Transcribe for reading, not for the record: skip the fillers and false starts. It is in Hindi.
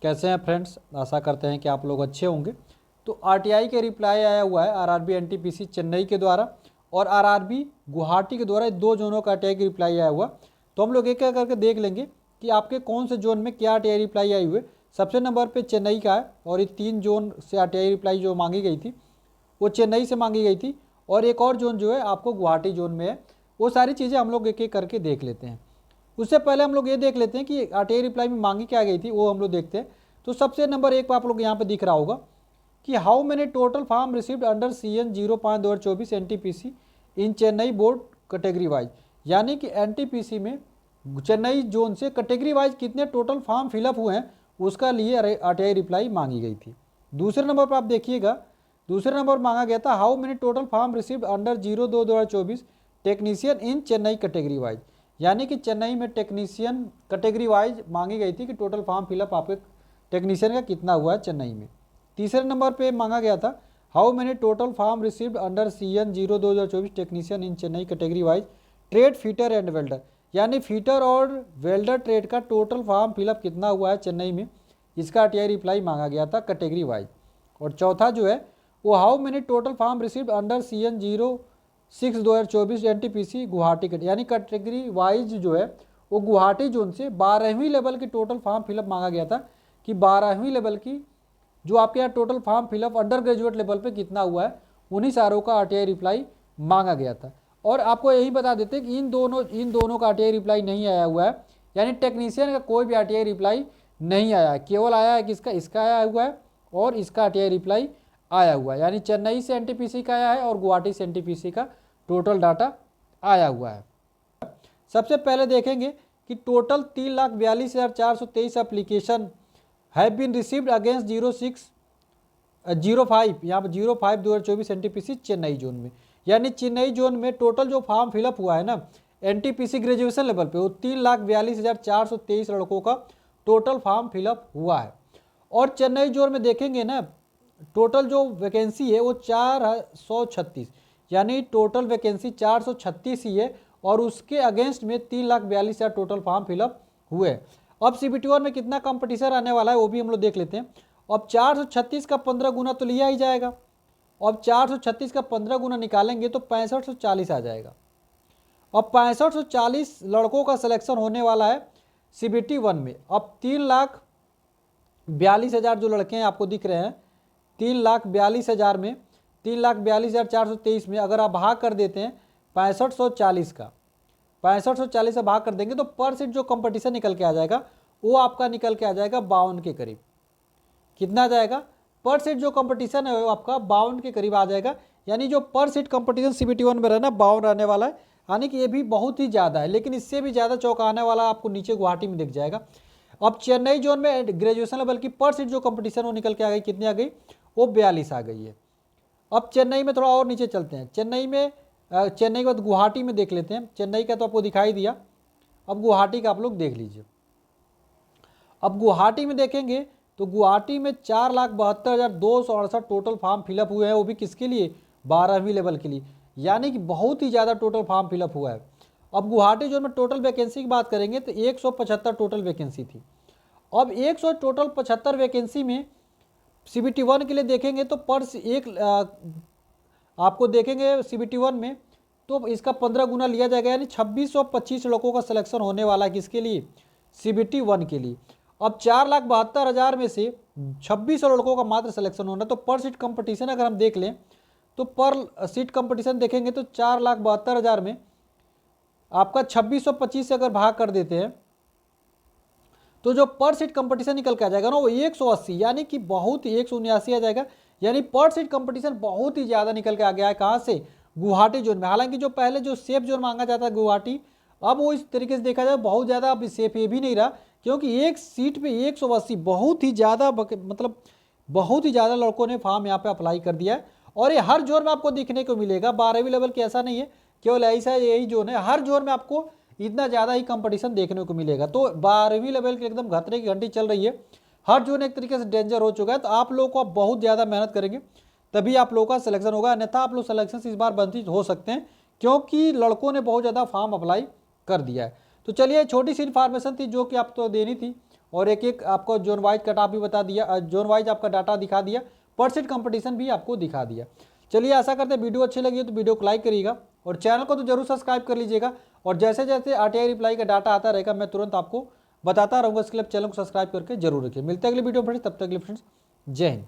कैसे हैं फ्रेंड्स, आशा करते हैं कि आप लोग अच्छे होंगे। तो आरटीआई के रिप्लाई आया हुआ है आरआरबी एनटीपीसी चेन्नई के द्वारा और आरआरबी गुवाहाटी के द्वारा, दो जोनों का आरटीआई की रिप्लाई आया हुआ। तो हम लोग एक एक करके देख लेंगे कि आपके कौन से जोन में क्या आरटीआई रिप्लाई आई हुई है। सबसे नंबर पे चेन्नई का है और ये 3 जोन से आरटीआई रिप्लाई जो मांगी गई थी वो चेन्नई से मांगी गई थी और एक और जोन जो है आपको गुवाहाटी जोन में है। वो सारी चीज़ें हम लोग एक एक करके देख लेते हैं। उससे पहले हम लोग ये देख लेते हैं कि आरटीआई रिप्लाई में मांगी क्या गई थी, वो हम लोग देखते हैं। तो सबसे नंबर 1 पर आप लोग यहाँ पे दिख रहा होगा कि how many total form received under CN 0/2024 NTPC in Chennai board category wise, यानी कि एनटीपीसी में चेन्नई जोन से कैटेगरी वाइज कितने टोटल फॉर्म फिलअप हुए हैं उसका लिए आरटीआई रिप्लाई मांगी गई थी। दूसरे नंबर पर आप देखिएगा, दूसरे नंबर मांगा गया था how many total form received under 02/2024 technician in Chennai category wise, यानी कि चेन्नई में टेक्नीशियन कैटेगरी वाइज मांगी गई थी कि टोटल फॉर्म फिलअप आपके टेक्नीशियन का कितना हुआ है चेन्नई में। तीसरे नंबर पे मांगा गया था how many total form received under CN 02/2024 technician in Chennai category wise trade fitter and welder, यानी फीटर और वेल्डर ट्रेड का टोटल फॉर्म फिलअप कितना हुआ है चेन्नई में, इसका आरटीआई रिप्लाई मांगा गया था कैटेगरी वाइज। और चौथा जो है वो how many total form received under CN 06/2024 NTPC Guwahati, यानी कैटेगरी वाइज जो है वो गुवाहाटी जोन से 12वीं लेवल की टोटल फॉर्म फिलअप मांगा गया था कि 12वीं लेवल की जो आपके यहाँ total form fill up under graduate level पे कितना हुआ है, उन्हीं सारों का आरटीआई रिप्लाई मांगा गया था। और आपको यही बता देते हैं कि इन दोनों का आरटीआई रिप्लाई नहीं आया हुआ है, यानी टेक्नीशियन का कोई भी आरटीआई रिप्लाई नहीं आया है, केवल आया है किसका, इसका आया हुआ है और इसका आरटीआई रिप्लाई आया हुआ है, यानी चेन्नई से एनटीपीसी का आया है और गुवाहाटी से एनटीपीसी का टोटल डाटा आया हुआ है। सबसे पहले देखेंगे कि total 3,42,423 application have been received against 06/05 यहाँ पर 05/2024 एनटीपीसी चेन्नई जोन में, यानी चेन्नई जोन में टोटल जो फॉर्म फिलअप हुआ है ना एनटीपीसी ग्रेजुएशन लेवल पे, वो 3,42,423 लड़कों का टोटल फॉर्म फिलअप हुआ है। और चेन्नई जोन में देखेंगे ना टोटल जो वैकेंसी है वो 436, यानी टोटल वैकेंसी 436 ही है और उसके अगेंस्ट में 3,42,000 टोटल फॉर्म फिलअप हुए। अब CBT1 में कितना कंपटीशन आने वाला है वो भी हम लोग देख लेते हैं। अब 436 का 15 गुना तो लिया ही जाएगा, अब 436 का 15 गुना निकालेंगे तो 6540 आ जाएगा। अब 6540 लड़कों का सिलेक्शन होने वाला है CBT1 में। अब 3,42,000 जो लड़के हैं आपको दिख रहे हैं, 3,42,000 में 3,42,423 में अगर आप भाग कर देते हैं 6540 का, 6540 से भाग कर देंगे तो पर सीट जो कंपटीशन निकल के आ जाएगा वो आपका निकल के आ जाएगा 52 के करीब। कितना आ जाएगा, पर सीट जो कंपटीशन है वो आपका 52 के करीब आ जाएगा, यानी जो पर सीट कंपटीशन CBT1 में रहना 52 रहने वाला है, यानी कि ये भी बहुत ही ज़्यादा है। लेकिन इससे भी ज़्यादा चौंकाने वाला आपको नीचे गुवाहाटी में दिख जाएगा। अब चेन्नई जोन में ग्रेजुएशन लेवल की पर सीट जो कंपटीशन वो निकल के आ गई, कितनी आ गई, वो 42 आ गई है। अब चेन्नई में थोड़ा और नीचे चलते हैं, चेन्नई के बाद गुवाहाटी में देख लेते हैं। चेन्नई का तो आपको दिखाई दिया, अब गुवाहाटी का आप लोग देख लीजिए। अब गुवाहाटी में देखेंगे तो गुवाहाटी में 4,72,268 टोटल फॉर्म फिलअप हुए हैं, वो भी किसके लिए, 12वीं लेवल के लिए, यानी कि बहुत ही ज़्यादा टोटल फॉर्म फिलअप हुआ है। अब गुवाहाटी जोन में टोटल वैकेंसी की बात करेंगे तो 175 टोटल वैकेंसी थी। अब 100 टोटल 75 वैकेंसी में CBT1 के लिए देखेंगे तो आपको देखेंगे CBT1 में तो इसका 15 गुना लिया जाएगा, यानी 2625 लड़कों का सिलेक्शन होने वाला है किसके लिए, CBT1 के लिए। अब 4,72,000 में से 2600 लड़कों का मात्र सिलेक्शन होना, तो पर सीट कंपटीशन अगर हम देख लें तो पर सीट कंपटीशन देखेंगे तो 4,72,000 में आपका 2625 से अगर भाग कर देते हैं तो जो पर सीट कंपटीशन निकल के आ जाएगा ना वो 180, यानी कि बहुत ही 179 आ जाएगा, यानी पर सीट कंपटीशन बहुत ही ज़्यादा निकल के आ गया है। कहाँ से, गुवाहाटी जोन में। हालांकि जो पहले जो सेफ जोन मांगा जाता है गुवाहाटी, अब वो इस तरीके से देखा जाए बहुत ज़्यादा अब सेफ ये भी नहीं रहा, क्योंकि एक सीट पे 180 बहुत ही ज़्यादा, मतलब बहुत ही ज़्यादा लड़कों ने फॉर्म यहाँ पे अप्लाई कर दिया है। और ये हर जोन में आपको देखने को मिलेगा, 12वीं लेवल की ऐसा नहीं है केवल ऐसा यही जोन है, हर जोन में आपको इतना ज़्यादा ही कंपटीशन देखने को मिलेगा। तो 12वीं लेवल की एकदम खतरे की घंटी चल रही है, हर जोन एक तरीके से डेंजर हो चुका है। तो आप लोगों को आप बहुत ज़्यादा मेहनत करेंगे तभी आप लोगों का सिलेक्शन होगा, अन्यथा आप लोग सिलेक्शन से इस बार वंचित हो सकते हैं, क्योंकि लड़कों ने बहुत ज़्यादा फॉर्म अप्लाई कर दिया है। तो चलिए छोटी सी इन्फॉर्मेशन थी जो कि आप तो देनी थी, और एक एक आपको जोन वाइज कट ऑफ भी बता दिया, जोन वाइज आपका डाटा दिखा दिया, परसेंट कंपटीशन भी आपको दिखा दिया। चलिए आशा करते हैं वीडियो अच्छी लगी है तो वीडियो को लाइक करिएगा और चैनल को तो जरूर सब्सक्राइब कर लीजिएगा। और जैसे जैसे आरटीआई रिप्लाई का डाटा आता रहेगा मैं तुरंत आपको बताता रहूँगा, इसके लिए चैनल को सब्सक्राइब करके जरूर रखिए। मिलते हैं अगले वीडियो में फ्रेंड्स, तब तक के लिए फ्रेंड्स जय हिंद।